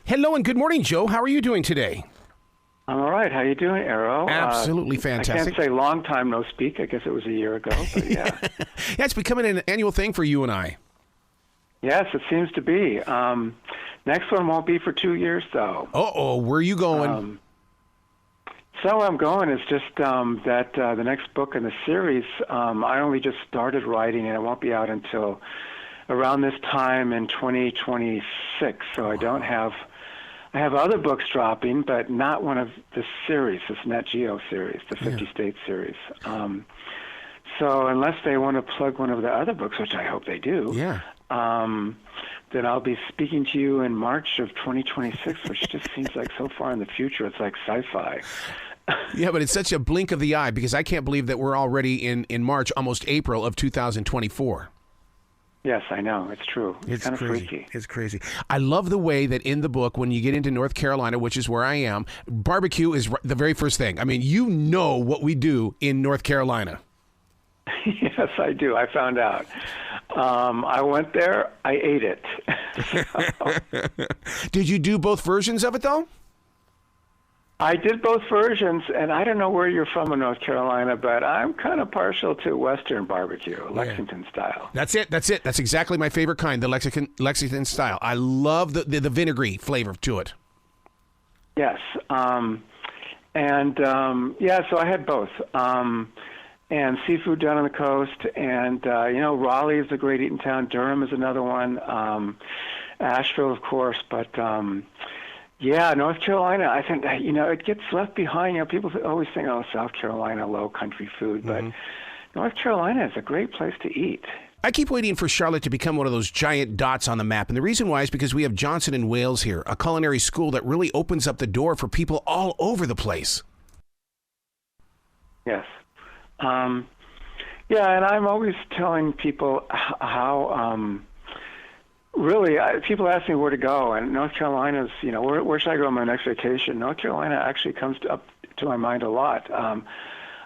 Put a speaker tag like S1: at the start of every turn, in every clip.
S1: Hello and good morning, Joe. How are you doing today?
S2: I'm all right. How you doing, Arrow?
S1: Absolutely fantastic.
S2: I can't say long time no speak. I guess it was a year ago, but yeah.
S1: Yeah, it's becoming an annual thing for you and I.
S2: Yes, it seems to be. Next one won't be for 2 years, though.
S1: Uh-oh, where are you going?
S2: So where I'm going is just that the next book in the series, I only just started writing, and it won't be out until around this time in 2026. So I don't have... I have other books dropping, but not one of the series, this Net Geo series, the 50-state series. So unless they want to plug one of the other books, which I hope they do, then I'll be speaking to you in March of 2026, which just seems like so far in the future. It's like sci-fi.
S1: Yeah, but it's such a blink of the eye because I can't believe that we're already in March, almost April of 2024.
S2: Yes, I know. It's true. It's kind of
S1: crazy.
S2: freaky.
S1: It's crazy. I love the way that in the book, when you get into North Carolina, which is where I am, barbecue is the very first thing. I mean, you know what we do in North Carolina.
S2: Yes, I do. I found out. I went there. I ate it.
S1: Did you do both versions of it, though?
S2: I did both versions, and I don't know where you're from in North Carolina, but I'm kind of partial to Western barbecue, Lexington style.
S1: That's it. That's exactly my favorite kind, the Lexington style. I love the vinegary flavor to it.
S2: Yes. So I had both. And seafood down on the coast, and, Raleigh is a great eating town. Durham is another one. Asheville, of course, but... Yeah, North Carolina, I think, it gets left behind. People always think, South Carolina, low country food, but North Carolina is a great place to eat.
S1: I keep waiting for Charlotte to become one of those giant dots on the map, and the reason why is because we have Johnson and Wales here, a culinary school that really opens up the door for people all over the place.
S2: Yes. And I'm always telling people how... Really, people ask me where to go, and North Carolina's, where should I go on my next vacation? North Carolina actually comes up to my mind a lot.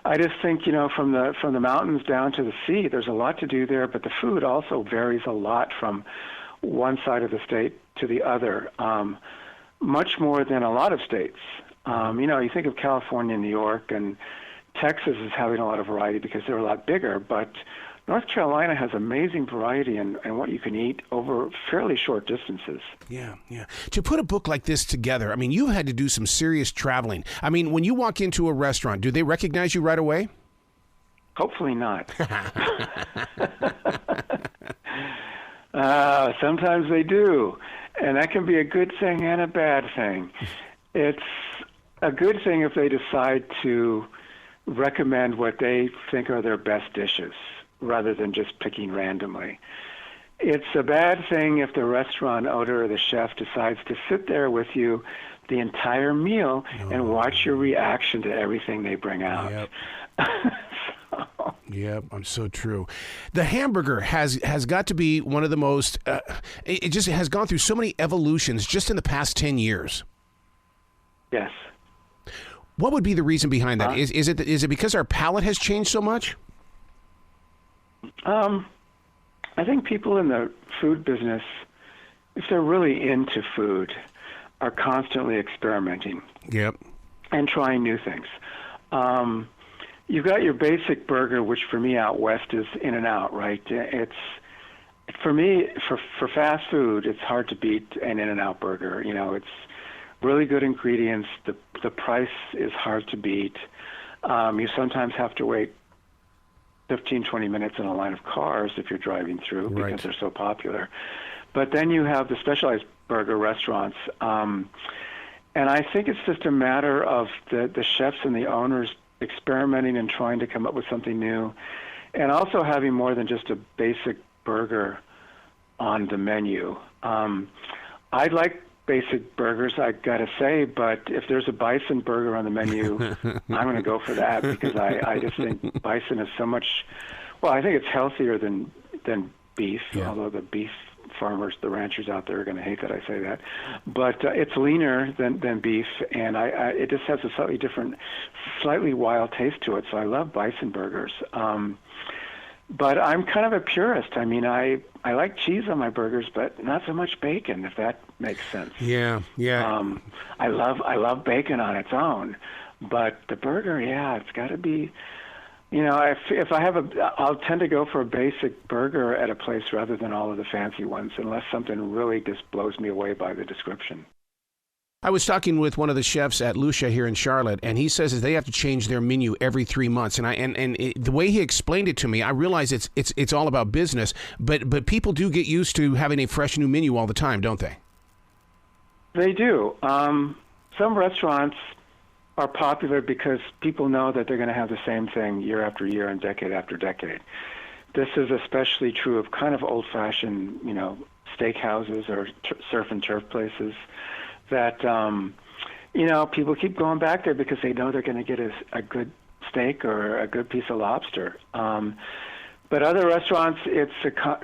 S2: I just think, from the mountains down to the sea, there's a lot to do there, but the food also varies a lot from one side of the state to the other, much more than a lot of states. You think of California, New York, and Texas is having a lot of variety because they're a lot bigger, but North Carolina has amazing variety in what you can eat over fairly short distances.
S1: Yeah. To put a book like this together, I mean, you had to do some serious traveling. I mean, when you walk into a restaurant, do they recognize you right away?
S2: Hopefully not. Sometimes they do, and that can be a good thing and a bad thing. It's a good thing if they decide to recommend what they think are their best dishes, rather than just picking randomly. It's a bad thing if the restaurant owner or the chef decides to sit there with you the entire meal and watch your reaction to everything they bring out.
S1: Yep. Yep, I'm so true. The hamburger has got to be one of the most, it just has gone through so many evolutions just in the past 10 years.
S2: Yes.
S1: What would be the reason behind that? Is it because our palate has changed so much?
S2: I think people in the food business, if they're really into food, are constantly experimenting.
S1: Yep.
S2: And trying new things. You've got your basic burger, which for me out west is In-N-Out, right? It's, for me, for fast food, it's hard to beat an In-N-Out burger. It's really good ingredients. The price is hard to beat. You sometimes have to wait 15, 20 minutes in a line of cars if you're driving through because they're so popular. But then you have the specialized burger restaurants. And I think it's just a matter of the chefs and the owners experimenting and trying to come up with something new, and also having more than just a basic burger on the menu. I like basic burgers, I gotta say, but if there's a bison burger on the menu, I'm gonna go for that because I just think bison is so much. Well, I think it's healthier than beef, although the beef farmers, the ranchers out there are going to hate that I say that. But it's leaner than beef, and it just has a slightly different, slightly wild taste to it. So I love bison burgers. But I'm kind of a purist. I mean, I like cheese on my burgers, but not so much bacon, if that makes sense.
S1: Yeah, yeah.
S2: I love bacon on its own, but the burger, yeah, it's got to be. You know, if I have I'll tend to go for a basic burger at a place rather than all of the fancy ones, unless something really just blows me away by the description.
S1: I was talking with one of the chefs at Lucia here in Charlotte, and he says that they have to change their menu every 3 months. And the way he explained it to me, I realize it's all about business, but people do get used to having a fresh new menu all the time, don't they?
S2: They do. Some restaurants are popular because people know that they're going to have the same thing year after year and decade after decade. This is especially true of kind of old-fashioned, steakhouses or surf and turf places that, people keep going back there because they know they're going to get a good steak or a good piece of lobster. But other restaurants, it's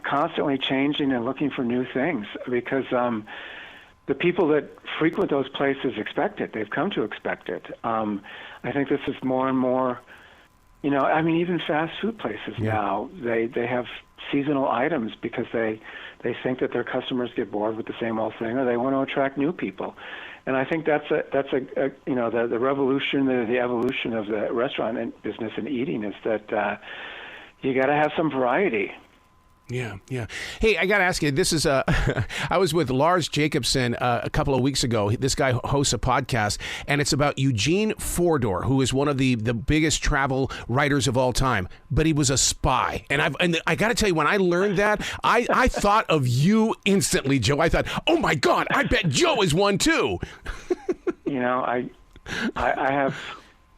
S2: constantly changing and looking for new things because the people that frequent those places expect it. They've come to expect it. I think this is more and more, even fast food places now, they have seasonal items because they think that their customers get bored with the same old thing, or they want to attract new people. And I think that's the revolution, the evolution of the restaurant business and eating is that you got to have some variety.
S1: Yeah, yeah. Hey, I got to ask you, this is I was with Lars Jacobson a couple of weeks ago. This guy hosts a podcast, and it's about Eugene Fodor, who is one of the biggest travel writers of all time, but he was a spy. And I got to tell you, when I learned that, I thought of you instantly, Joe. I thought, oh my God, I bet Joe is one too.
S2: I have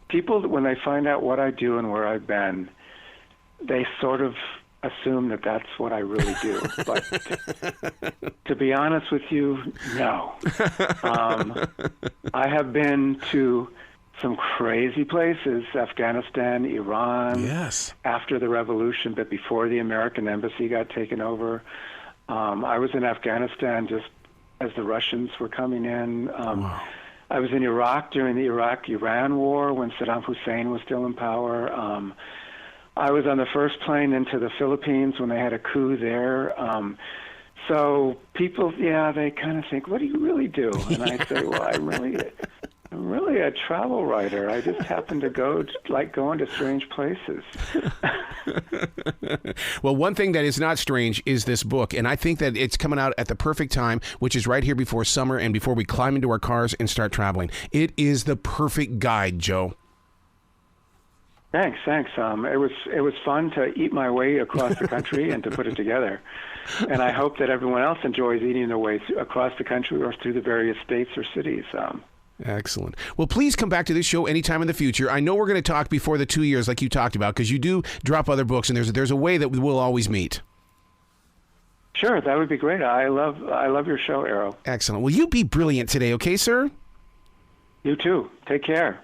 S2: people, when they find out what I do and where I've been, they sort of assume that that's what I really do. But to be honest with you, no. I have been to some crazy places, Afghanistan, Iran,
S1: yes, after
S2: the revolution, but before the American embassy got taken over. I was in Afghanistan just as the Russians were coming in.
S1: Wow.
S2: I was in Iraq during the Iraq-Iran war when Saddam Hussein was still in power. I was on the first plane into the Philippines when they had a coup there. So people, they kind of think, what do you really do? And I say, well, I'm really a travel writer. I just happen to like going to strange places.
S1: Well, one thing that is not strange is this book, and I think that it's coming out at the perfect time, which is right here before summer and before we climb into our cars and start traveling. It is the perfect guide, Joe.
S2: Thanks. It was fun to eat my way across the country and to put it together. And I hope that everyone else enjoys eating their way across the country or through the various states or cities.
S1: Excellent. Well, please come back to this show anytime in the future. I know we're going to talk before the 2 years like you talked about, because you do drop other books, and there's a way that we'll always meet.
S2: Sure, that would be great. I love your show, Arrow.
S1: Excellent. Well, you be brilliant today, okay, sir?
S2: You too. Take care.